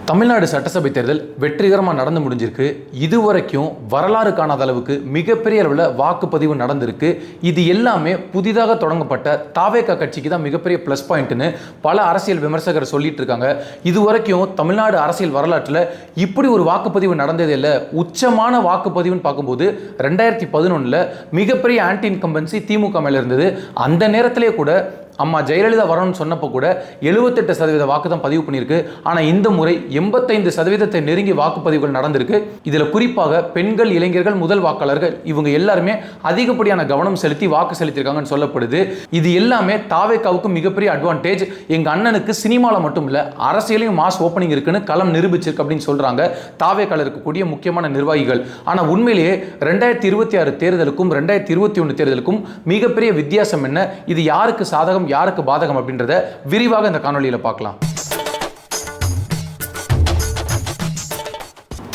தமிழ்நாடு சட்டசபை தேர்தல் வெற்றிகரமாக நடந்து முடிஞ்சிருக்கு. இதுவரைக்கும் வரலாறு காணாத அளவுக்கு மிகப்பெரிய அளவில் வாக்குப்பதிவு நடந்திருக்கு. இது எல்லாமே புதிதாக தொடங்கப்பட்ட தாவேகா கட்சிக்கு தான் மிகப்பெரிய ப்ளஸ் பாயிண்ட்னு பல அரசியல் விமர்சகர் சொல்லிட்டு இருக்காங்க. இதுவரைக்கும் தமிழ்நாடு அரசியல் வரலாற்றில் இப்படி ஒரு வாக்குப்பதிவு நடந்ததே இல்லை. உச்சமான வாக்குப்பதிவுன்னு பார்க்கும்போது 2011 மிகப்பெரிய ஆன்டி இன்கம்பன்சி திமுக மேலே இருந்தது. அந்த நேரத்திலே கூட அம்மா ஜெயலலிதா வரணும்னு சொன்னப்போ கூட 78% வாக்கு தான் பதிவு பண்ணியிருக்கு. ஆனால் இந்த முறை 85% நெருங்கி வாக்குப்பதிவுகள் நடந்திருக்கு. இதில் குறிப்பாக பெண்கள், இளைஞர்கள், முதல் வாக்காளர்கள் இவங்க எல்லாருமே அதிகப்படியான கவனம் செலுத்தி வாக்கு செலுத்தியிருக்காங்கன்னு சொல்லப்படுது. இது எல்லாமே தாவேகாவுக்கு மிகப்பெரிய அட்வான்டேஜ். எங்கள் அண்ணனுக்கு சினிமாவில் மட்டும் இல்லை, அரசியலையும் மாஸ் ஓப்பனிங் இருக்குன்னு களம் நிரூபிச்சிருக்கு அப்படின்னு சொல்கிறாங்க தாவேகாவில் இருக்கக்கூடிய முக்கியமான நிர்வாகிகள். ஆனால் உண்மையிலேயே 2026 தேர்தலுக்கும் 2021 தேர்தலுக்கும் மிகப்பெரிய வித்தியாசம் என்ன, இது யாருக்கு சாதகம் யாருக்கு பாதகம் அப்படின்றத விரிவாக இந்த காணொளியில பார்க்கலாம்.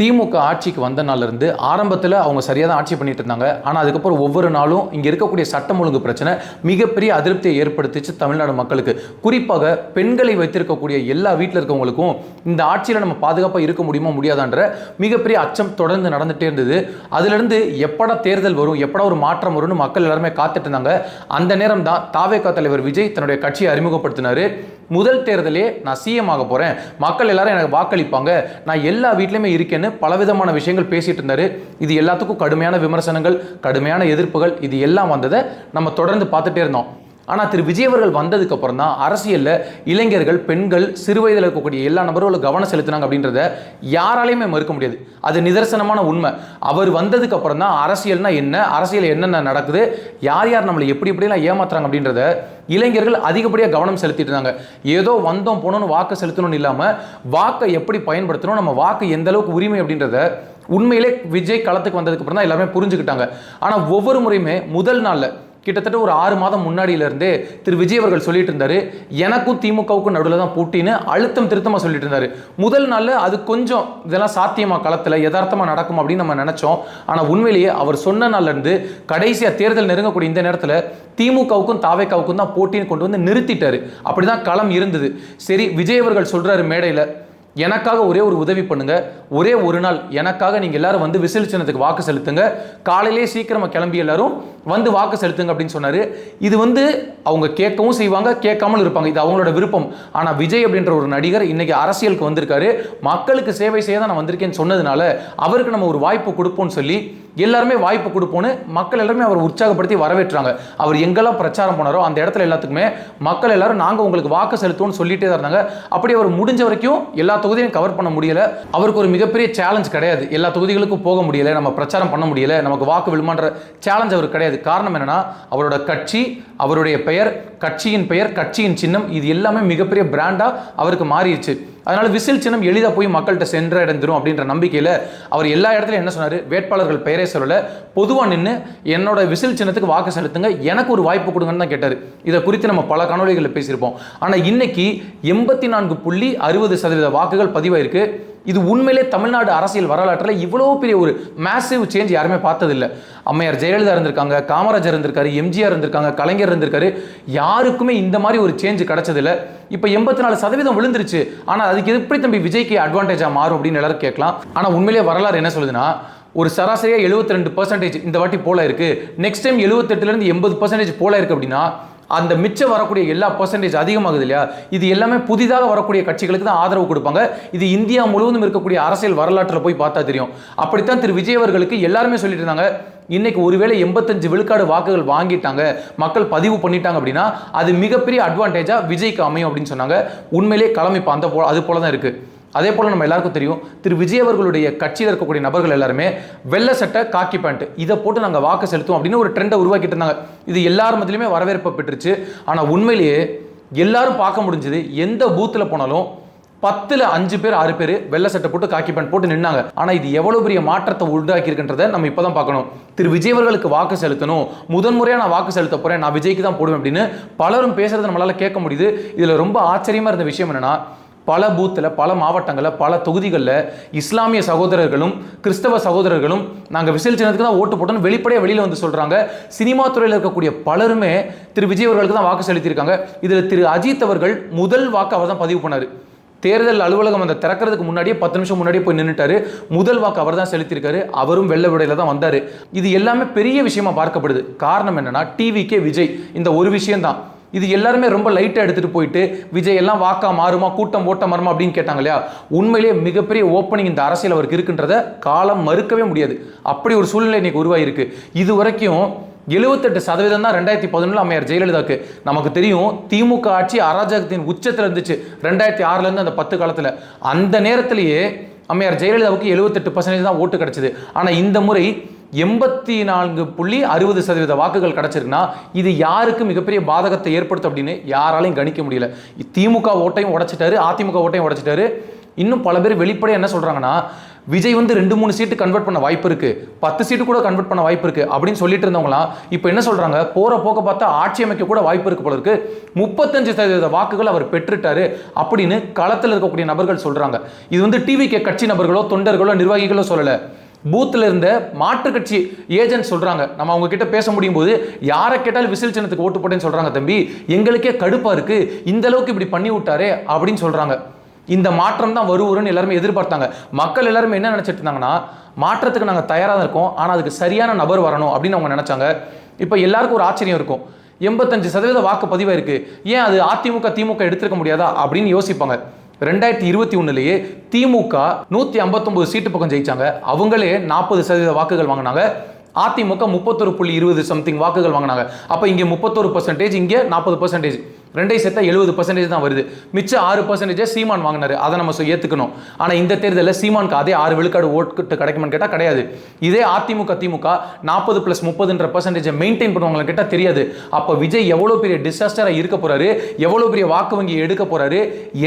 திமுக ஆட்சிக்கு வந்த நாள்ல இருந்து ஆரம்பத்தில் அவங்க சரியாக தான் ஆட்சி பண்ணிட்டு இருந்தாங்க. ஆனால் அதுக்கப்புறம் ஒவ்வொரு நாளும் இங்கே இருக்கக்கூடிய சட்டம் ஒழுங்கு பிரச்சனை மிகப்பெரிய அதிருப்தியை ஏற்படுத்திச்சு தமிழ்நாடு மக்களுக்கு. குறிப்பாக பெண்களை வைத்திருக்கக்கூடிய எல்லா வீட்டில் இருக்கவங்களுக்கும் இந்த ஆட்சியில் நம்ம பாதுகாப்பாக இருக்க முடியுமா முடியாதான்ற மிகப்பெரிய அச்சம் தொடர்ந்து நடந்துகிட்டே இருந்தது. அதுலேருந்து எப்படா தேர்தல் வரும், எப்படா ஒரு மாற்றம் வரும்னு மக்கள் எல்லாருமே காத்துட்டு இருந்தாங்க. அந்த நேரம் தான் தாவேகா தலைவர் விஜய் தன்னுடைய கட்சியை அறிமுகப்படுத்தினார். முதல் தேர்தலே நான் சிஎம் ஆக போகிறேன், மக்கள் எல்லாரும் எனக்கு வாக்களிப்பாங்க, நான் எல்லா வீட்லையுமே இருக்கேன்னு பலவிதமான விஷயங்கள் பேசிட்டு இருந்தாரு. இது எல்லாத்துக்கும் கடுமையான விமர்சனங்கள், கடுமையான எதிர்ப்புகள், இது எல்லாம் வந்ததை நம்ம தொடர்ந்து பார்த்துட்டே இருந்தோம். ஆனால் திரு விஜய் அவர்கள் வந்ததுக்கு அப்புறம் தான் அரசியலில் இளைஞர்கள், பெண்கள், சிறு வயதில் இருக்கக்கூடிய எல்லா நபர்களும் கவனம் செலுத்தினாங்க அப்படின்றத யாராலையுமே மறுக்க முடியாது. அது நிதர்சனமான உண்மை. அவர் வந்ததுக்கு அப்புறம் தான் அரசியல்னா என்ன, அரசியல் என்னென்ன நடக்குது, யார் யார் நம்மளை எப்படி எப்படிலாம் ஏமாத்துறாங்க அப்படின்றத இளைஞர்கள் அதிகப்படியாக கவனம் செலுத்திட்டு இருந்தாங்க. ஏதோ வந்தோம் போனோன்னு வாக்கு செலுத்தணும்னு இல்லாமல் வாக்கை எப்படி பயன்படுத்தணும், நம்ம வாக்கு எந்த அளவுக்கு உரிமை அப்படின்றத உண்மையிலே விஜய் களத்துக்கு வந்ததுக்கு அப்புறம் தான் எல்லாருமே புரிஞ்சுக்கிட்டாங்க. ஆனால் ஒவ்வொரு முறையுமே முதல் நாளில் கிட்டத்தட்ட ஒரு 6 மாதம் முன்னாடியிலிருந்தே திரு விஜய் அவர்கள் சொல்லிட்டு இருந்தாரு, எனக்கும் திமுகவுக்கும் நடுவில் தான் போட்டின்னு அழுத்தம் திருத்தமாக சொல்லிட்டு இருந்தாரு. முதல் நாளில் அது கொஞ்சம் இதெல்லாம் சாத்தியமாக களத்தில் யதார்த்தமாக நடக்கும் அப்படின்னு நம்ம நினைச்சோம். ஆனால் உண்மையிலேயே அவர் சொன்ன நாள்ல இருந்து கடைசியாக தேர்தல் நெருங்கக்கூடிய இந்த நேரத்தில் திமுகவுக்கும் தாவேகாவுக்கும் தான் போட்டின்னு கொண்டு வந்து நிறுத்திட்டாரு. அப்படிதான் களம் இருந்தது. சரி, விஜய் அவர்கள் சொல்றாரு மேடையில், எனக்காக ஒரே ஒரு உதவி பண்ணுங்க, ஒரே ஒரு நாள் எனக்காக நீங்க எல்லாரும் வந்து விசில் சின்னத்துக்கு வாக்கு செலுத்துங்க, காலையிலே சீக்கிரமா கிளம்பி எல்லாரும் வந்து வாக்கு செலுத்துங்க அப்படின்னு சொன்னாரு. இது வந்து அவங்க கேட்கவும் செய்வாங்க, கேட்காமல் இருப்பாங்க, இது அவங்களோட விருப்பம். ஆனா விஜய் அப்படின்ற ஒரு நடிகர் இன்னைக்கு அரசியலுக்கு வந்திருக்காரு, மக்களுக்கு சேவை செய்ய தான் நான் வந்திருக்கேன்னு சொன்னதுனால அவருக்கு நம்ம ஒரு வாய்ப்பு கொடுப்போம்னு சொல்லி எல்லாருமே வாய்ப்பு கொடுப்போன்னு மக்கள் எல்லாருமே அவர் உற்சாகப்படுத்தி வரவேற்றாங்க. அவர் எங்கெல்லாம் பிரச்சாரம் போனாரோ அந்த இடத்துல எல்லாத்துக்குமே மக்கள் எல்லாரும் நாங்கள் உங்களுக்கு வாக்கு செலுத்துவோம்னு சொல்லிட்டே தான் இருந்தாங்க. அப்படி அவர் முடிஞ்ச வரைக்கும் எல்லா தொகுதியும் கவர் பண்ண முடியல. அவருக்கு ஒரு மிகப்பெரிய சேலஞ்ச் கிடையாது, எல்லா தொகுதிகளுக்கும் போக முடியல, நம்ம பிரச்சாரம் பண்ண முடியல, நமக்கு வாக்கு விழுமான்ற சேலஞ்ச் அவருக்கு கிடையாது. காரணம் என்னன்னா அவரோட கட்சி, அவருடைய பெயர், கட்சியின் பெயர், கட்சியின் சின்னம், இது எல்லாமே மிகப்பெரிய பிராண்டா அவருக்கு மாறிடுச்சு. அதனால விசில் சின்னம் எளிதாக போய் மக்கள்கிட்ட சென்றடைந்துரும் அப்படின்ற நம்பிக்கையில் அவர் எல்லா இடத்துலையும் என்ன சொன்னார், வேட்பாளர்கள் பெயரே சொல்லல, பொதுவாக நின்று என்னோட விசில் சின்னத்துக்கு வாக்கு செலுத்துங்க, எனக்கு ஒரு வாய்ப்பு கொடுங்கன்னு தான் கேட்டார். இதை குறித்து நம்ம பல காணொளிகளில் பேசியிருப்போம். ஆனால் இன்னைக்கு 84.60% வாக்குகள் பதிவாயிருக்கு. இது உண்மையிலே தமிழ்நாடு அரசியல் வரலாற்றில் இவ்வளோ பெரிய ஒரு மேசிவ் சேஞ்ச் யாருமே பார்த்ததில்லை. அம்மையார் ஜெயலலிதா இருந்திருக்காங்க, காமராஜர் இருந்திருக்காரு, எம்ஜிஆர் இருந்திருக்காங்க, கலைஞர் இருந்திருக்காரு, யாருக்குமே இந்த மாதிரி ஒரு சேஞ்ச் கிடைச்சதில்லை. இப்போ 84% விழுந்துருச்சு. ஆனால் அதுக்கு எப்படி தம்பி விஜய்க்கு அட்வான்டேஜாக மாறும் அப்படின்னு எல்லாரும் கேட்கலாம். ஆனால் உண்மையிலே வரலாறு என்ன சொல்லுதுன்னா, ஒரு சராசரியாக 72% இந்த வாட்டி போல இருக்கு, நெக்ஸ்ட் டைம் 78% 80% போல இருக்கு அப்படின்னா அந்த மிச்சம் வரக்கூடிய எல்லா பர்சன்டேஜ் அதிகமாகுது இல்லையா, இது எல்லாமே புதிதாக வரக்கூடிய கட்சிகளுக்கு தான் ஆதரவு கொடுப்பாங்க. இது இந்தியா முழுவதும் இருக்கக்கூடிய அரசியல் வரலாற்றில் போய் பார்த்தா தெரியும். அப்படித்தான் திரு விஜய் அவர்களுக்கு எல்லாருமே சொல்லிட்டு இருந்தாங்க, இன்னைக்கு ஒருவேளை 85 விழுக்காடு வாக்குகள் வாங்கிட்டாங்க, மக்கள் பதிவு பண்ணிட்டாங்க அப்படின்னா அது மிகப்பெரிய அட்வான்டேஜா விஜய்க்கு அமையும் அப்படின்னு சொன்னாங்க. உண்மையிலே களம் இப்போ அது போல தான் இருக்கு. அதே போல் நம்ம எல்லாருக்கும் தெரியும், திரு விஜய் அவர்களுடைய கட்சியில் இருக்கக்கூடிய நபர்கள் எல்லாருமே வெள்ளை சட்டை, காக்கி பேண்ட் இதை போட்டு நாங்கள் வாக்கு செலுத்துவோம் அப்படின்னு ஒரு ட்ரெண்டை உருவாக்கிட்டு இருந்தாங்க. இது எல்லார் மத்தியிலுமே வரவேற்பு பெற்றுச்சு. ஆனால் உண்மையிலேயே எல்லாரும் பார்க்க முடிஞ்சது, எந்த பூத்தில் போனாலும் 10ல் 5 பேர் 6 பேர் வெள்ளை சட்டை போட்டு காக்கி பேண்ட் போட்டு நின்னாங்க. ஆனால் இது எவ்வளவு பெரிய மாற்றத்தை உண்டாக்கி இருக்கின்றதை நம்ம இப்போதான் பார்க்கணும். திரு விஜய் அவர்களுக்கு வாக்கு செலுத்தணும், முதன்முறையாக நான் வாக்கு செலுத்த போறேன், நான் விஜய்க்கு தான் போடுவேன் அப்படின்னு பலரும் பேசுறதை நம்மளால கேட்க முடியுது. இதில் ரொம்ப ஆச்சரியமா இருந்த விஷயம் என்னன்னா, பல பூத்தில், பல மாவட்டங்களில், பல தொகுதிகளில் இஸ்லாமிய சகோதரர்களும் கிறிஸ்தவ சகோதரர்களும் நாங்கள் விசில் சின்னத்துக்கு தான் ஓட்டு போட்டோன்னு வெளிப்படையாக வெளியில் வந்து சொல்கிறாங்க. சினிமா துறையில் இருக்கக்கூடிய பலருமே திரு விஜய் அவர்களுக்கு தான் வாக்கு செலுத்தியிருக்காங்க. இதில் திரு அஜித் அவர்கள் முதல் வாக்கு அவர் தான் பதிவு பண்ணார். தேர்தல் அலுவலகம் அந்த திறக்கிறதுக்கு முன்னாடியே 10 நிமிஷம் முன்னாடியே போய் நின்றுட்டாரு. முதல் வாக்கு அவர் தான் செலுத்தியிருக்காரு. அவரும் வெள்ள விடையில தான் வந்தாரு. இது எல்லாமே பெரிய விஷயமா பார்க்கப்படுது. காரணம் என்னன்னா டிவிக்கே விஜய் இந்த ஒரு விஷயம் தான். இது எல்லாருமே ரொம்ப லைட்டாக எடுத்துகிட்டு போயிட்டு விஜய் எல்லாம் வாக்கா மாறுமா, கூட்டம் ஓட்ட மாறுமா அப்படின்னு கேட்டாங்க இல்லையா? உண்மையிலேயே மிகப்பெரிய ஓப்பனிங் இந்த அரசியல் அவருக்கு இருக்குன்றத காலம் மறுக்கவே முடியாது. அப்படி ஒரு சூழ்நிலை இன்னைக்கு உருவாயிருக்கு. இது வரைக்கும் 78% தான் 2011 அம்மையார் ஜெயலலிதாக்கு. நமக்கு தெரியும் திமுக ஆட்சி அராஜகத்தின் உச்சத்தில் இருந்துச்சு 2006 அந்த 10 காலத்தில். அந்த நேரத்திலேயே அம்மையார் ஜெயலலிதாவுக்கு 78% தான் ஓட்டு கிடைச்சது. ஆனால் இந்த முறை 84.60% வாக்குகள் கிடைச்சிருக்குன்னா இது யாருக்கு மிகப்பெரிய பாதகத்தை ஏற்படுத்தும் அப்படின்னு யாராலையும் கணிக்க முடியல. திமுக ஓட்டையும் உடைச்சிட்டாரு, அதிமுக ஓட்டையும் உடைச்சிட்டாரு. இன்னும் பல பேர் வெளிப்படையாக என்ன சொல்றாங்கன்னா, விஜய் 2-3 சீட்டு கன்வெர்ட் பண்ண வாய்ப்பு இருக்கு, 10 சீட்டு கூட கன்வெர்ட் பண்ண வாய்ப்பு இருக்கு அப்படின்னு சொல்லிட்டு இருந்தவங்களாம் இப்போ என்ன சொல்றாங்க, போற போக்க பார்த்தா ஆட்சி அமைக்க கூட வாய்ப்பு இருக்கு போல இருக்கு, 35% வாக்குகள் அவர் பெற்றுட்டாரு அப்படின்னு களத்தில் இருக்கக்கூடிய நபர்கள் சொல்றாங்க. இது டிவிகே கட்சி நபர்களோ தொண்டர்களோ நிர்வாகிகளோ சொல்லல, பூத்தில் இருந்த மாற்று கட்சி ஏஜென்ட் சொல்றாங்க. நம்ம அவங்க கிட்ட பேச முடியும் போது யாரை கேட்டாலும் விசில் சின்னத்துக்கு ஓட்டு போட்டேன்னு சொல்றாங்க. தம்பி எங்களுக்கே கடுப்பா இருக்கு, இந்த அளவுக்கு இப்படி பண்ணி விட்டாரே அப்படின்னு சொல்றாங்க. இந்த மாற்றம் தான் வருன்னு எல்லாருமே எதிர்பார்த்தாங்க. மக்கள் எல்லாருமே என்ன நினைச்சிட்டு இருந்தாங்கன்னா, மாற்றத்துக்கு நாங்கள் தயாராக இருக்கோம், ஆனால் அதுக்கு சரியான நபர் வரணும் அப்படின்னு அவங்க நினைச்சாங்க. இப்போ எல்லாருக்கும் ஒரு ஆச்சரியம் இருக்கும், 85% வாக்கு பதிவாக இருக்கு, ஏன் அது அதிமுக திமுக எடுத்திருக்க முடியாதா அப்படின்னு யோசிப்பாங்க. 2021 திமுக 159 சீட்டு பக்கம் ஜெயிச்சாங்க. அவங்களே 40% வாக்குகள் வாங்கினாங்க. அதிமுக 31.20 சம்திங் வாக்குகள் வாங்கினாங்க. அப்போ இங்கே 31%, இங்கே 40%, ரெண்டையும் சேர்த்தா 70% தான் வருது. மிச்சம் 6% சீமான் வாங்கினாரு, அதை நம்ம ஏற்றுக்கணும். ஆனால் இந்த தேர்தலில் சீமானுக்கு அதே 6 விழுக்காடு ஓட்டு கிடைக்குமான்னு கேட்டால் கிடையாது. இதே அதிமுக திமுக 40+30% மெயின்டைன் பண்ணுவாங்கன்னு கேட்டால் தெரியாது. அப்போ விஜய் எவ்வளோ பெரிய டிசாஸ்டராக இருக்க போறாரு, எவ்வளோ பெரிய வாக்கு வங்கி எடுக்க போறாரு,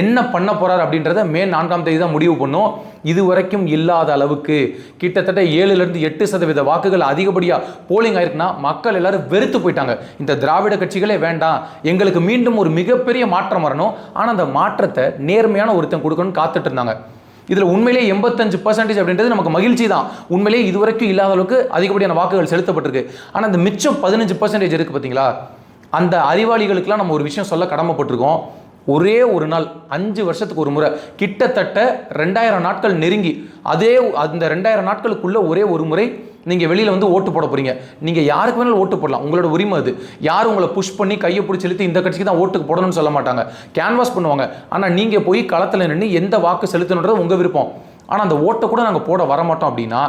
என்ன பண்ண போறாரு அப்படின்றத மே 4ஆம் தேதி தான் முடிவு பண்ணும். இதுவரைக்கும் இல்லாத அளவுக்கு கிட்டத்தட்ட 7-8% வாக்குகள் அதிகப்படியாக போலிங் ஆயிருக்குன்னா மக்கள் எல்லாரும் வெறுத்து போயிட்டாங்க. இந்த திராவிட கட்சிகளே வேண்டாம், எங்களுக்கு மீண்டும் ஒரு மிகப்பெரிய மாற்றம் வரணும், ஆனால் அந்த மாற்றத்தை நேர்மையான ஒருத்தன் கொடுக்கணும்னு காத்துட்டு இருந்தாங்க. இதுல உண்மையிலே 85% அப்படின்றது நமக்கு மகிழ்ச்சி தான். உண்மையிலே இதுவரைக்கும் இல்லாத அளவுக்கு அதிகப்படியான வாக்குகள் செலுத்தப்பட்டிருக்கு. ஆனால் இந்த மிச்சம் 15% இருக்கு பார்த்தீங்களா, அந்த அறிவாளிகளுக்கெல்லாம் நம்ம ஒரு விஷயம் சொல்ல கடமைப்பட்டிருக்கோம். ஒரே ஒரு நாள் 5 வருஷத்துக்கு ஒரு முறை கிட்டத்தட்ட 2000 நாட்கள் நெருங்கி, அதே அந்த 2000 நாட்களுக்குள்ள ஒரே ஒரு முறை நீங்கள் வெளியில் ஓட்டு போட போறீங்க. நீங்கள் யாருக்கு வேணாலும் ஓட்டு போடலாம், உங்களோட உரிமை அது. யாரும் உங்களை புஷ் பண்ணி கையை பிடிச்சி இழுத்து இந்த கட்சிக்கு தான் ஓட்டுக்கு போடணும்னு சொல்ல மாட்டாங்க, கேன்வாஸ் பண்ணுவாங்க. ஆனால் நீங்கள் போய் களத்தில் நின்று எந்த வாக்கு செலுத்தணுன்றது உங்கள் விருப்பம். ஆனால் அந்த ஓட்டை கூட நாங்கள் போட வரமாட்டோம் அப்படின்னா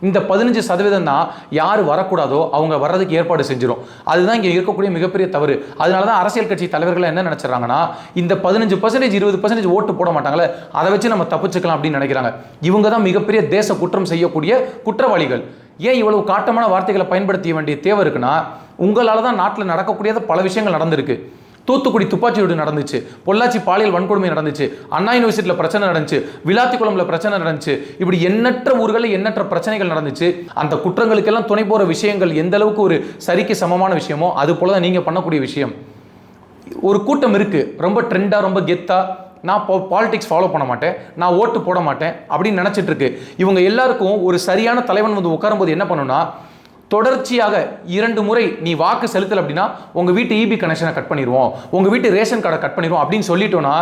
இந்த 15% தான் யார் வரக்கூடாதோ அவங்க வர்றதுக்கு ஏற்பாடு செஞ்சிடும். அதுதான் இங்கே இருக்கக்கூடிய மிகப்பெரிய தவறு. அதனால தான் அரசியல் கட்சி தலைவர்கள் என்ன நினைச்சாங்கன்னா, இந்த 15% 20% ஓட்டு போட மாட்டாங்களே, அதை வச்சு நம்ம தப்பிச்சுக்கலாம் அப்படின்னு நினைக்கிறாங்க. இவங்க தான் மிகப்பெரிய தேச குற்றம் செய்யக்கூடிய குற்றவாளிகள். ஏன் இவ்வளவு காட்டமான வார்த்தைகளை பயன்படுத்த வேண்டிய தேவை இருக்குன்னா, உங்களால் தான் நாட்டில் நடக்கக்கூடியது பல விஷயங்கள் நடந்திருக்கு. தூத்துக்குடி துப்பாக்கியோடு நடந்துச்சு, பொள்ளாச்சி பாலியல் வன்கொடுமை நடந்துச்சு, அண்ணா யூனிவர்சிட்டியில் பிரச்சனை நடந்துச்சு, விளாத்திக்குளம்ல பிரச்சனை நடந்துச்சு, இப்படி எண்ணற்ற ஊர்களில் எண்ணற்ற பிரச்சனைகள் நடந்துச்சு. அந்த குற்றங்களுக்கெல்லாம் துணை போகிற விஷயங்கள் எந்த அளவுக்கு ஒரு சரிக்கு சமமான விஷயமோ அது போல தான் நீங்கள் பண்ணக்கூடிய விஷயம். ஒரு கூட்டம் இருக்கு, ரொம்ப ட்ரெண்டாக ரொம்ப கெத்தா, நான் பாலிடிக்ஸ் ஃபாலோ பண்ண மாட்டேன், நான் ஓட்டு போட மாட்டேன் அப்படின்னு நினச்சிட்டு இருக்கு. இவங்க எல்லாருக்கும் ஒரு சரியான தலைவன் உட்காரும்போது என்ன பண்ணுன்னா, தொடர்ச்சியாக 2 முறை நீ வாக்கு செலுத்தல அப்படின்னா உங்க வீட்டு இபி கனெக்ஷனை கட் பண்ணிடுவோம், உங்க வீட்டு ரேஷன் கார்டை கட் பண்ணிடுவோம் அப்படின்னு சொல்லிட்டோம்னா,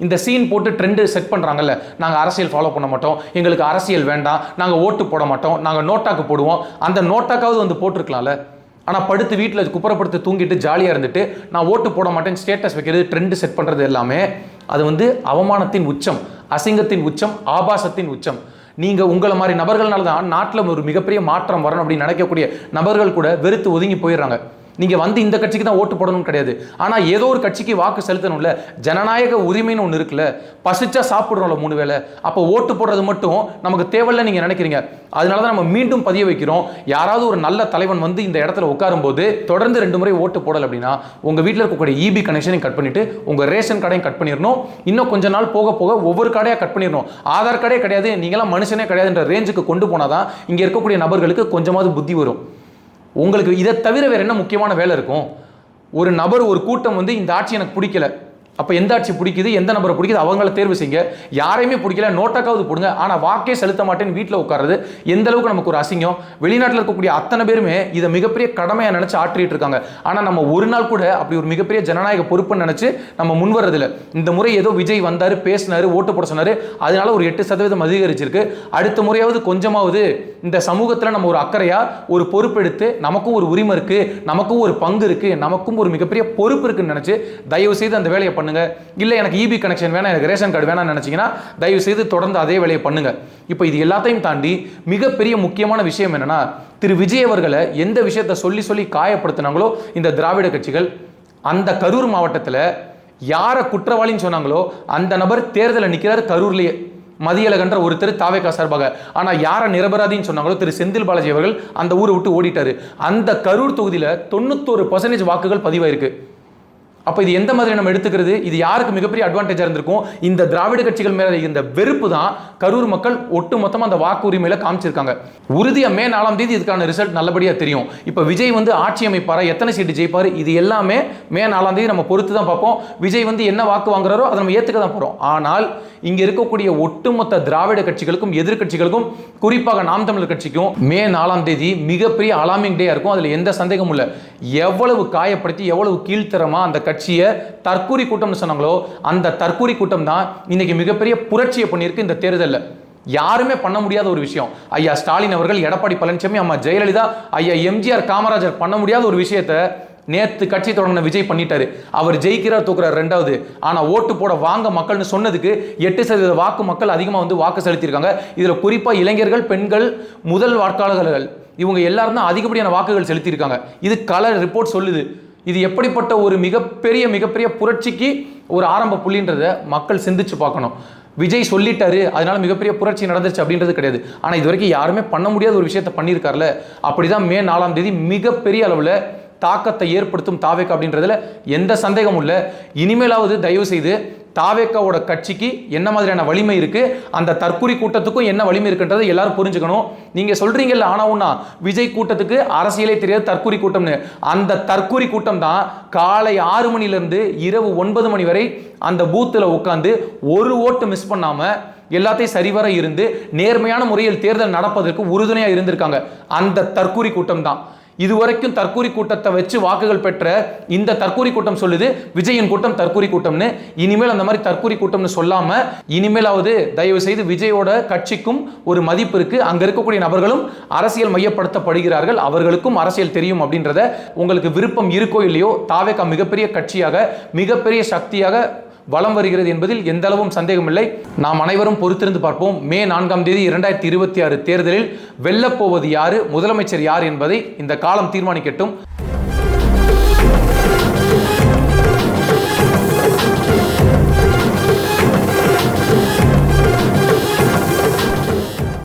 இந்த சீன் போட்டு ட்ரெண்ட் செட் பண்றாங்கல்ல, நாங்க அரசியல் ஃபாலோ பண்ண மாட்டோம், எங்களுக்கு அரசியல் வேண்டாம், நாங்க ஓட்டு போட மாட்டோம், நாங்க நோட்டாக்கு போடுவோம், அந்த நோட்டாக்காவது போட்டிருக்கலாம்ல. ஆனால் படுத்து வீட்டில் குப்புறப்படுத்து தூங்கிட்டு ஜாலியாக இருந்துட்டு நான் ஓட்டு போட மாட்டேன்னு ஸ்டேட்டஸ் வைக்கிறது, ட்ரெண்ட் செட் பண்ணுறது எல்லாமே அது அவமானத்தின் உச்சம், அசிங்கத்தின் உச்சம், ஆபாசத்தின் உச்சம். நீங்கள் உங்களை மாதிரி நபர்களால தான் நாட்டில் ஒரு மிகப்பெரிய மாற்றம் வரணும் அப்படின்னு நினைக்கக்கூடிய நபர்கள் கூட வெறுத்து ஒதுங்கி போயிடுறாங்க. நீங்கள் இந்த கட்சிக்கு தான் ஓட்டு போடணும்னு கிடையாது, ஆனால் ஏதோ ஒரு கட்சிக்கு வாக்கு செலுத்தணும்ல, ஜனநாயக உரிமைன்னு ஒன்று இருக்குல்ல, பசிச்சா சாப்பிட்றோம்ல 3 வேளை, அப்போ ஓட்டு போடுறது மட்டும் நமக்கு தேவையில்லை நீங்கள் நினைக்கிறீங்க. அதனால தான் நம்ம மீண்டும் பதிய வைக்கிறோம், யாராவது ஒரு நல்ல தலைவன் இந்த இடத்துல உட்காரும்போது தொடர்ந்து 2 முறை ஓட்டு போடலை அப்படின்னா உங்கள் வீட்டில் இருக்கக்கூடிய இபி கனெக்ஷனையும் கட் பண்ணிட்டு உங்கள் ரேஷன் கார்டையும் கட் பண்ணிடணும். இன்னும் கொஞ்ச நாள் போக போக ஒவ்வொரு கார்டையாக கட் பண்ணிடணும். ஆதார் கார்டே கிடையாது, நீங்களாம் மனுஷனே கிடையாதுன்ற ரேஞ்சுக்கு கொண்டு போனாதான் இங்கே இருக்கக்கூடிய நபர்களுக்கு கொஞ்சமாவது புத்தி வரும். உங்களுக்கு இதை தவிர வேற என்ன முக்கியமான வேலை இருக்கும்? ஒரு நபர் ஒரு கூட்டம் இந்த ஆட்சி எனக்கு பிடிக்கல, அப்போ எந்த ஆட்சி பிடிக்குது, எந்த நபரை பிடிக்குது, அவங்கள தேர்வு செய்யுங்க. யாரையுமே பிடிக்கல, நோட்டாக்காவது போடுங்க. ஆனால் வாக்கே செலுத்த மாட்டேன்னு வீட்டில் உட்கார்றது எந்த அளவுக்கு நமக்கு ஒரு அசிங்கம். வெளிநாட்டில் இருக்கக்கூடிய அத்தனை பேருமே இதை மிகப்பெரிய கடமையாக நினைச்சு ஆற்றிட்டு இருக்காங்க. ஆனால் நம்ம ஒரு நாள் கூட அப்படி ஒரு மிகப்பெரிய ஜனநாயக பொறுப்புன்னு நினைச்சு நம்ம முன்வரதில்லை. இந்த முறை ஏதோ விஜய் வந்தாரு, பேசினாரு, ஓட்டு போட சொன்னாரு, அதனால ஒரு 8% அதிகரிச்சிருக்கு. அடுத்த முறையாவது கொஞ்சமாவது இந்த சமூகத்தில் நம்ம ஒரு அக்கறையா ஒரு பொறுப்பெடுத்து நமக்கும் ஒரு உரிமை இருக்கு, நமக்கும் ஒரு பங்கு இருக்கு, நமக்கும் ஒரு மிகப்பெரிய பொறுப்பு இருக்குன்னு நினைச்சு தயவு செய்து அந்த வேலையை பண்ணுங்க. இல்லை எனக்கு இபி கனெக்ஷன் வேணாம், எனக்கு ரேஷன் கார்டு வேணாம்னு நினைச்சீங்கன்னா தயவு செய்து தொடர்ந்து அதே வேலையை பண்ணுங்க. இப்போ இது எல்லாத்தையும் தாண்டி மிகப்பெரிய முக்கியமான விஷயம் என்னன்னா, திரு விஜய் அவர்களை எந்த விஷயத்தை சொல்லி சொல்லி காயப்படுத்தினாங்களோ இந்த திராவிட கட்சிகள், அந்த கரூர் மாவட்டத்தில் யாரை குற்றவாளின்னு சொன்னாங்களோ அந்த நபர் தேர்தலில் நிற்கிறார் கரூர்லேயே. மதியழகன்ற ஒருத்தர் தாவேகா சார்பாக. ஆனால் யாரை நிரபராதின்னு சொன்னாங்களோ திரு செந்தில் பாலாஜி அவர்கள் அந்த ஊரை விட்டு ஓடிட்டாரு. அந்த கரூர் தொகுதியில் 91% வாக்குகள் பதிவாயிருக்கு. அப்போ இது எந்த மாதிரி நம்ம எடுத்துக்கிறது? இது யாருக்கு மிகப்பெரிய அட்வான்டேஜாக இருந்திருக்கும்? இந்த திராவிட கட்சிகள் மேலே இந்த வெறுப்பு தான் கரூர் மக்கள் ஒட்டு மொத்தமாக அந்த வாக்கு உரிமையில காமிச்சிருக்காங்க. உறுதியாக மே 4ஆம் தேதி இதுக்கான ரிசல்ட் நல்லபடியாக தெரியும். இப்போ விஜய் வந்து ஆட்சி அமைப்பாரா, எத்தனை சீட்டு ஜெயிப்பாரு, இது எல்லாமே மே 4ஆம் தேதி நம்ம பொறுத்து தான் பார்ப்போம். விஜய் வந்து என்ன வாக்கு வாங்குறாரோ அதை நம்ம ஏற்றுக்க தான் போகிறோம். ஆனால் இங்கே இருக்கக்கூடிய ஒட்டுமொத்த திராவிட கட்சிகளுக்கும் எதிர்கட்சிகளுக்கும் குறிப்பாக நாம் தமிழர் கட்சிக்கும் மே 4ஆம் தேதி மிகப்பெரிய அலார்மிங் டே இருக்கும். அதில் எந்த சந்தேகமும் இல்லை. எவ்வளவு காயப்படுத்தி எவ்வளவு கீழ்த்தரமா அந்த கட்சியை தற்கூரி கூட்டம்னு சொன்னாங்களோ அந்த தற்கூரி கூட்டம் தான் இன்னைக்கு மிகப்பெரிய புரட்சியை பண்ணியிருக்கு இந்த தேர்தலில். யாருமே பண்ண முடியாத ஒரு விஷயம். ஐயா ஸ்டாலின் அவர்கள், எடப்பாடி பழனிசாமி, அம்மா ஜெயலலிதா, ஐயா எம்ஜிஆர், காமராஜர் பண்ண முடியாத ஒரு விஷயத்தை நேற்று கட்சி தொடங்கின விஜய் பண்ணிட்டாரு. அவர் ஜெயிக்கிறார், தூக்குறார் ரெண்டாவது. ஆனால் ஓட்டு போட வாங்க மக்கள்னு சொன்னதுக்கு 8% வாக்கு மக்கள் அதிகமாக வந்து வாக்கு செலுத்தியிருக்காங்க. இதில் குறிப்பாக இளைஞர்கள், பெண்கள், முதல் வாக்காளர்கள் இவங்க எல்லாரும் தான் அதிகப்படியான வாக்குகள் செலுத்தியிருக்காங்க. இது கள ரிப்போர்ட் சொல்லுது. இது எப்படிப்பட்ட ஒரு மிகப்பெரிய புரட்சிக்கு ஒரு ஆரம்ப புள்ளின்றதை மக்கள் சிந்திச்சு பார்க்கணும். விஜய் சொல்லிட்டாரு அதனால மிகப்பெரிய புரட்சி நடந்துச்சு அப்படின்றது கிடையாது. ஆனால் இது வரைக்கும் யாருமே பண்ண முடியாத ஒரு விஷயத்தை பண்ணியிருக்காருல. அப்படிதான் மே 4ஆம் தேதி மிகப்பெரிய அளவில் தாக்கத்தை ஏற்படுத்தும் தாவேக்கா அப்படின்றதுல எந்த சந்தேகமும் இல்லை. இனிமேலாவது தயவு செய்து தாவேக்காவோட கட்சிக்கு என்ன மாதிரியான வலிமை இருக்கு, அந்த தற்கூரி கூட்டத்துக்கும் என்ன வலிமை இருக்குன்றதை எல்லாரும் புரிஞ்சுக்கணும். நீங்க சொல்றீங்கல்ல, ஆனா ஒன்னா விஜய் கூட்டத்துக்கு அரசியலே தெரியாது தற்கூரி கூட்டம்னு. அந்த தற்கூரி கூட்டம் தான் காலை 6 மணிலிருந்து இரவு 9 மணி வரை அந்த பூத்தில் உட்கார்ந்து ஒரு ஓட்டு மிஸ் பண்ணாம எல்லாத்தையும் சரிவர இருந்து நேர்மையான முறையில் தேர்தல் நடப்பதற்கு உறுதுணையாக இருந்திருக்காங்க. அந்த தற்கூரி கூட்டம் தான். இதுவரைக்கும் தற்கூரி கூட்டத்தை வச்சு வாக்குகள் பெற்ற இந்த தற்கூரி கூட்டம் சொல்லுது விஜயின் கூட்டம் தற்கூரி கூட்டம்னு. இனிமேல் அந்த மாதிரி தற்கூரி கூட்டம்னு சொல்லாம இனிமேலாவது தயவு செய்து விஜயோட கட்சிக்கும் ஒரு மதிப்பு இருக்கு. அங்க இருக்கக்கூடிய நபர்களும் அரசியல் மையப்படுத்தப்படுகிறார்கள், அவர்களுக்கும் அரசியல் தெரியும் அப்படின்றத உங்களுக்கு விருப்பம் இருக்கோ இல்லையோ, தாவேகா மிகப்பெரிய கட்சியாக மிகப்பெரிய சக்தியாக வலம் வருகிறது என்பதில் எந்த அளவும் சந்தேகமில்லை. நாம் அனைவரும் பொறுத்திருந்து பார்ப்போம். மே 4ஆம் தேதி 2026 தேர்தலில் வெல்லப்போவது யாரு, முதலமைச்சர் யார் என்பதை இந்த காலம் தீர்மானிக்கட்டும்.